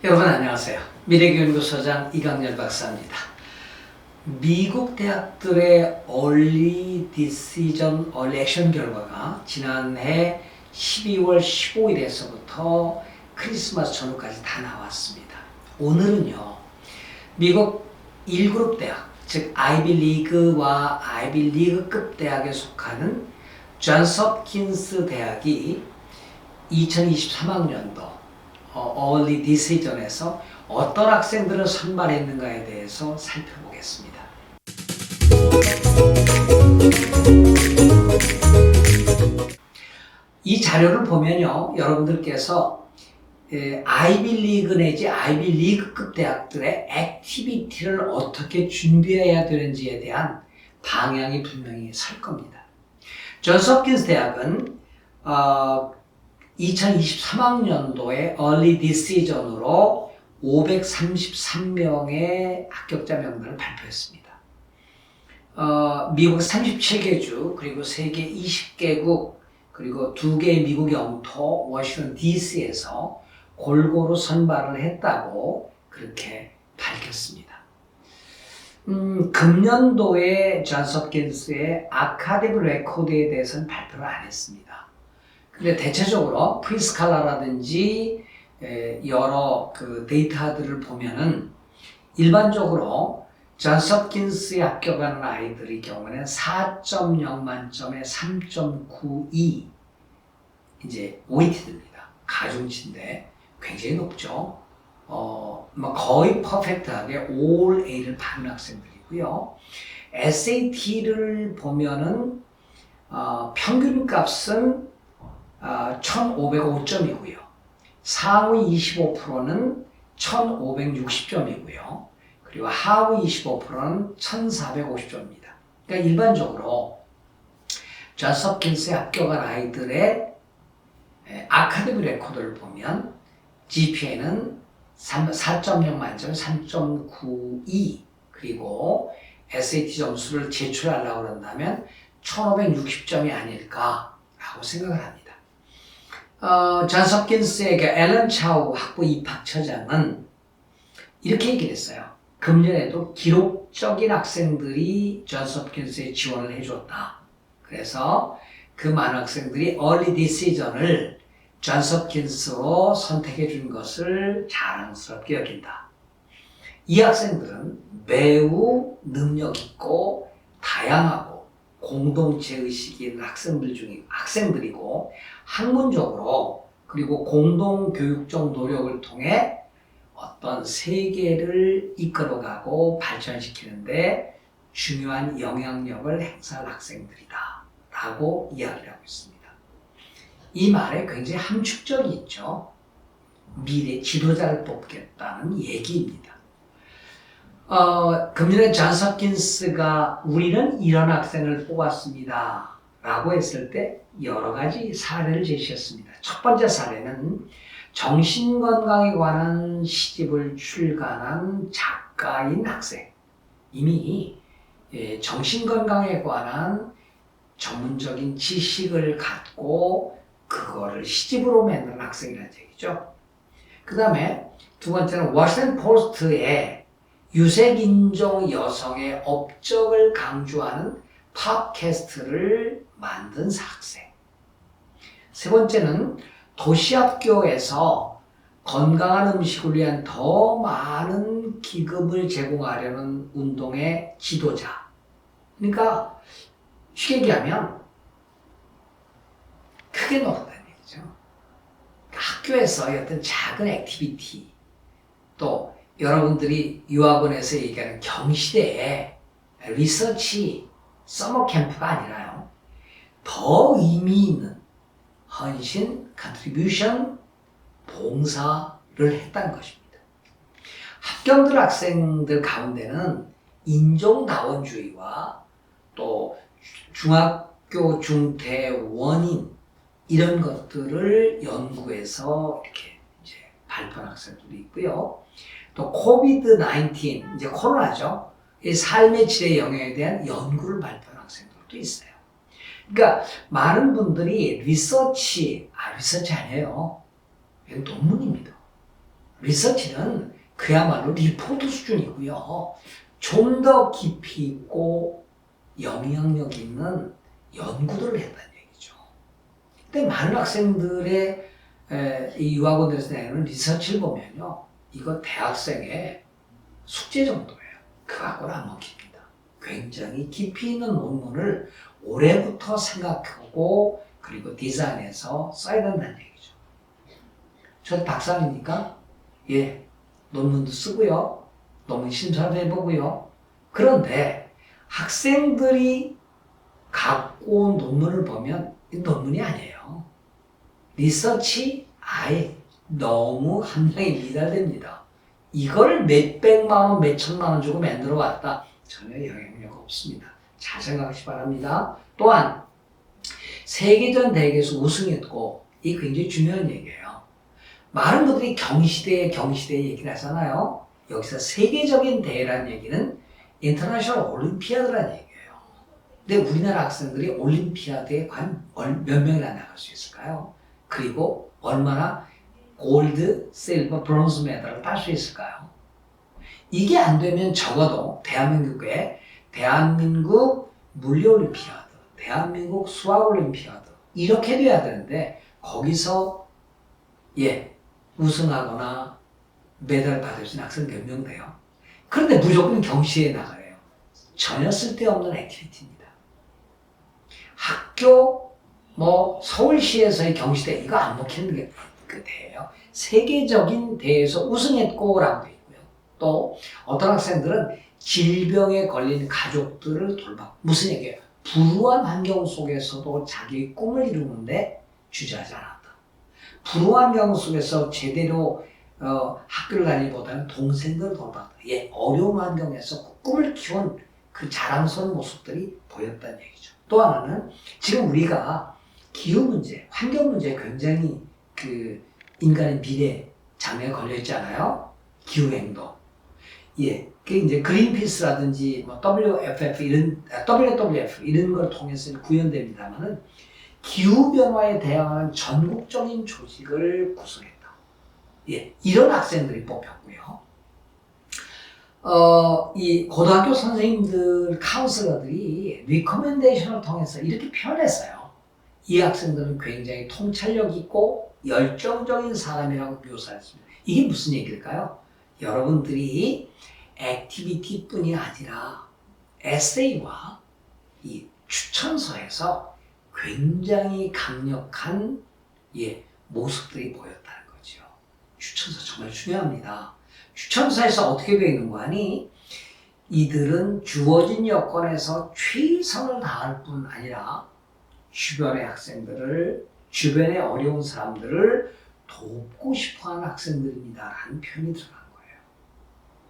여러분 안녕하세요. 미래교연구소장 이강렬 박사입니다. 미국 대학들의 Early Decision, Early Action 결과가 지난해 12월 15일에서부터 크리스마스 전후까지 다 나왔습니다. 오늘은요, 미국 1그룹 대학, 즉 아이비리그와 아이비리그급 대학에 속하는 존스 홉킨스 대학이 2023학년도 Early Decision에서 어떤 학생들을 선발했는가에 대해서 살펴보겠습니다. 이 자료를 보면요, 여러분들께서 아이비리그 내지 아이비리그급 대학들의 액티비티를 어떻게 준비해야 되는지에 대한 방향이 분명히 설 겁니다. 존스 홉킨스 대학은 2023학년도에 Early Decision으로 533명의 합격자 명단을 발표했습니다. 미국 37개 주, 그리고 세계 20개국, 그리고 2개의 미국 영토, 워싱턴 DC에서 골고루 선발을 했다고 그렇게 밝혔습니다. 금년도에 존스 홉킨스의 아카데미 레코드에 대해서는 발표를 안 했습니다. 근데 대체적으로 프리스칼라라든지 여러 그 데이터들을 보면은 일반적으로 존스 홉킨스에 합격하는 아이들의 경우에는 4.0 만점에 3.92 이제 OET입니다. 가중치인데 굉장히 높죠. 거의 퍼펙트하게 All A를 받은 학생들이고요. SAT를 보면은 평균 값은 1505점이고요. 상위 25%는 1560점이고요. 그리고 하위 25%는 1450점입니다. 그러니까 일반적으로 존스 홉킨스에 합격한 아이들의 아카데미 레코드를 보면 GPA는 4.0 만점에 3.92 그리고 SAT 점수를 제출하려고 한다면 1560점이 아닐까라고 생각을 합니다. 존스 홉킨스의 앨런 차우 학부 입학처장은 이렇게 얘기를 했어요. 금년에도 기록적인 학생들이 존스 홉킨스에 지원을 해줬다. 그래서 그 많은 학생들이 Early Decision을 존스 홉킨스로 선택해 준 것을 자랑스럽게 여긴다. 이 학생들은 매우 능력 있고 다양하고 공동체 의식이 있는 학생들이고 학문적으로 그리고 공동교육적 노력을 통해 어떤 세계를 이끌어가고 발전시키는데 중요한 영향력을 행사할 학생들이다 라고 이야기를 하고 있습니다. 이 말에 굉장히 함축적이 있죠. 미래 지도자를 뽑겠다는 얘기입니다. 금년에 존스 홉킨스가 우리는 이런 학생을 뽑았습니다 라고 했을 때 여러 가지 사례를 제시했습니다. 첫 번째 사례는 정신건강에 관한 시집을 출간한 작가인 학생, 이미 정신건강에 관한 전문적인 지식을 갖고 그거를 시집으로 만든 학생이라는 얘기죠. 그 다음에 두 번째는 워싱턴 포스트에 유색인종 여성의 업적을 강조하는 팟캐스트를 만든 학생. 세 번째는 도시학교에서 건강한 음식을 위한 더 많은 기금을 제공하려는 운동의 지도자. 그러니까 쉽게 얘기하면 크게 놀았다는 얘기죠. 학교에서 어떤 작은 액티비티, 또 여러분들이 유학원에서 얘기하는 경시대의 리서치 서머 캠프가 아니라요, 더 의미 있는 헌신, 컨트리뷰션, 봉사를 했다는 것입니다. 합격들 학생들 가운데는 인종다원주의와 또 중학교 중퇴 원인 이런 것들을 연구해서 이렇게 이제 발표한 학생들도 있고요. 또 코비드-19, 이제 코로나죠. 이 삶의 질의 영향에 대한 연구를 발표한 학생들도 있어요. 그러니까 많은 분들이 리서치 아니에요. 이건 논문입니다. 리서치는 그야말로 리포트 수준이고요. 좀 더 깊이 있고 영향력 있는 연구들을 했다는 얘기죠. 근데 많은 학생들의 이 유학원에서 내는 리서치를 보면요. 이거 대학생의 숙제 정도예요. 그거하고는 안 먹힙니다. 굉장히 깊이 있는 논문을 올해부터 생각하고 그리고 디자인해서 써야 된다는 얘기죠. 저도 박사니까 예, 논문도 쓰고요. 논문 심사도 해보고요. 그런데 학생들이 갖고 온 논문을 보면 이 논문이 아니에요. 리서치 아예 너무 함량이 미달됩니다. 이걸 몇백만 원, 몇천만 원 주고 만들어 왔다. 전혀 영향력 없습니다. 잘 생각하시 바랍니다. 또한 세계전 대회에서 우승했고 이 굉장히 중요한 얘기예요. 많은 분들이 경시대 얘기를 하잖아요. 여기서 세계적인 대회라는 얘기는 인터내셔널 올림피아드라는 얘기예요. 근데 우리나라 학생들이 올림피아드에 과연 몇 명이나 나갈 수 있을까요? 그리고 얼마나 골드, 실버, 브론즈 메달을 딸 수 있을까요? 이게 안 되면 적어도 대한민국 물리올림피아드, 대한민국 수학올림피아드 이렇게 돼야 되는데 거기서 우승하거나 메달 받을 수 있는 학생 몇 명 돼요. 그런데 무조건 경시에 나가요. 전혀 쓸데없는 액티비티입니다. 학교 서울시에서의 경시대 이거 안 먹히는 게 그 대회예요. 세계적인 대회에서 우승했고라고 돼 있고요. 또 어떤 학생들은 질병에 걸린 가족들을 돌봐. 무슨 얘기예요? 불우한 환경 속에서도 자기의 꿈을 이루는데 주저하지 않았다. 불우한 환경 속에서 제대로 학교를 다니기보다는 동생들을 돌봤다. 어려운 환경에서 꿈을 키운 그 자랑스러운 모습들이 보였다는 얘기죠. 또 하나는 지금 우리가 기후 문제, 환경 문제에 굉장히 그 인간의 미래 장애에 걸려 있잖아요. 기후 행동. 그 이제 그린피스라든지 WWF 이런 걸 통해서 구현됩니다만은 기후 변화에 대응하는 전국적인 조직을 구성했다. 이런 학생들이 뽑혔고요. 이 고등학교 선생님들, 카운슬러들이 리커멘데이션을 통해서 이렇게 표현했어요. 이 학생들은 굉장히 통찰력 있고 열정적인 사람이라고 묘사했습니다. 이게 무슨 얘기일까요? 여러분들이 액티비티뿐이 아니라 에세이와 이 추천서에서 굉장히 강력한 모습들이 보였다는 거죠. 추천서 정말 중요합니다. 추천서에서 어떻게 되어 있는 거 아니? 이들은 주어진 여건에서 최선을 다할 뿐 아니라 주변의 학생들을, 주변의 어려운 사람들을 돕고 싶어하는 학생들입니다라는 표현이 들어간 거예요.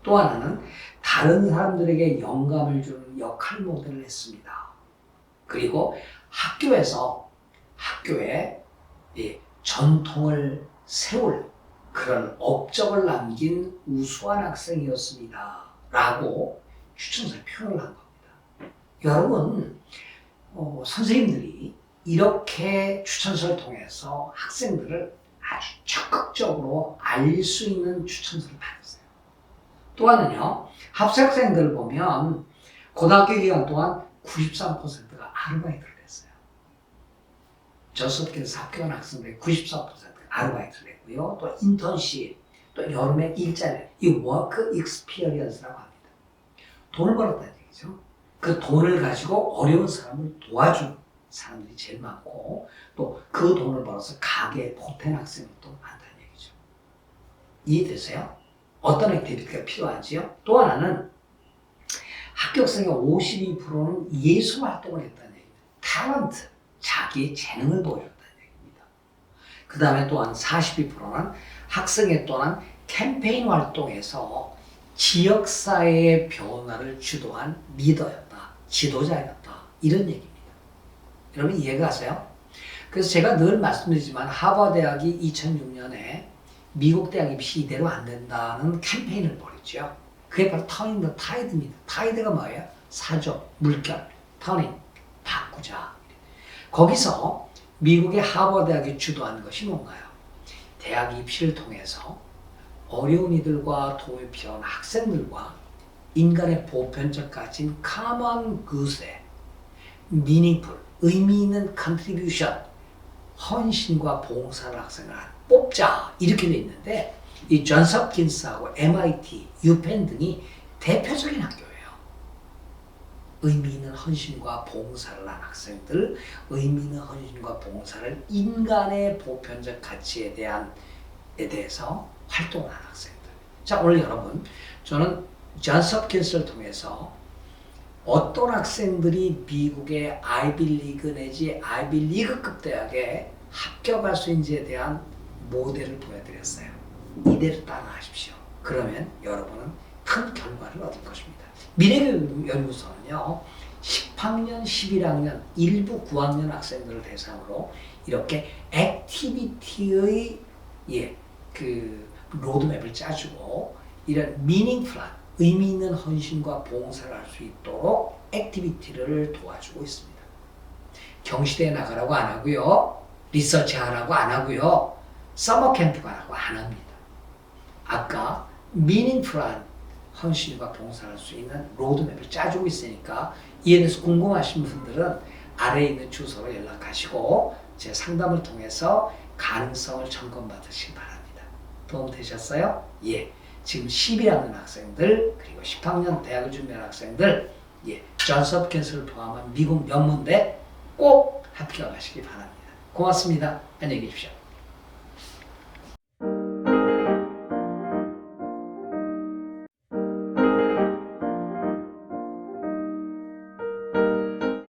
또 하나는 다른 사람들에게 영감을 주는 역할 모델을 했습니다. 그리고 학교에 전통을 세울 그런 업적을 남긴 우수한 학생이었습니다. 라고 추천서에 표현을 한 겁니다. 여러분, 선생님들이 이렇게 추천서를 통해서 학생들을 아주 적극적으로 알릴 수 있는 추천서를 받았어요. 또 하나는요, 합격생들을 보면 고등학교 기간 동안 93%가 아르바이트를 했어요. 저수업계에서 합격한 학생들의 94%가 아르바이트를 했고요. 또 인턴십, 또 여름에 일자리, 이 워크 익스피리언스라고 합니다. 돈을 벌었다는 얘기죠. 그 돈을 가지고 어려운 사람을 도와주는 사람들이 제일 많고 또 그 돈을 벌어서 가게에 보탠 학생들도 많다는 얘기죠. 이해되세요? 어떤 액티비티가 필요한지요? 또 하나는 합격생의 52%는 예술 활동을 했다는 얘기입니다. 탤런트, 자기의 재능을 보여줬다는 얘기입니다. 그 다음에 또한 42%는 학생에 또한 캠페인 활동에서 지역사회의 변화를 주도한 리더였다, 지도자였다, 이런 얘기입니다. 여러분 이해가 가세요? 그래서 제가 늘 말씀드리지만 하버드대학이 2006년에 미국 대학 입시 이대로 안 된다는 캠페인을 벌였죠. 그게 바로 터닝 더 타이드입니다. 타이드가 뭐예요? 사조, 물결, 터닝, 바꾸자. 거기서 미국의 하버드대학이 주도한 것이 뭔가요? 대학 입시를 통해서 어려운 이들과 도움이 필요한 학생들과 인간의 보편적 가진 common good에 meaningful, 의미 있는 contribution, 헌신과 봉사를 학생을 뽑자 이렇게 돼 있는데 이 존스 홉킨스하고 MIT, 유펜 등이 대표적인 학교예요. 의미 있는 헌신과 봉사를 한 학생들, 의미 있는 헌신과 봉사를 인간의 보편적 가치에 대해서 활동을 한 학생들. 자, 오늘 여러분, 저는 존스 홉킨스를 통해서 어떤 학생들이 미국의 아이비리그 내지 아이비리그급 대학에 합격할 수 있는지에 대한 모델을 보여드렸어요. 이대로 따라하십시오. 그러면 여러분은 큰 결과를 얻을 것입니다. 미래교육연구소는요, 10학년, 11학년, 일부 9학년 학생들을 대상으로 이렇게 액티비티의 로드맵을 짜주고 이런 미닝풀한 의미 있는 헌신과 봉사를 할 수 있도록 액티비티를 도와주고 있습니다. 경시대에 나가라고 안 하고요. 리서치 하라고 안 하고요. 서머 캠프 가라고 안 합니다. 아까 미닝풀한 헌신과 봉사를 할 수 있는 로드맵을 짜주고 있으니까 이에 대해서 궁금하신 분들은 아래에 있는 주소로 연락하시고 제 상담을 통해서 가능성을 점검받으시기 바랍니다. 도움 되셨어요? 예. 지금 12학년 학생들 그리고 10학년 대학을 준비하는 학생들 존스 홉킨스를 포함한 미국 명문대 꼭 합격하시기 바랍니다. 고맙습니다. 안녕히 계십시오.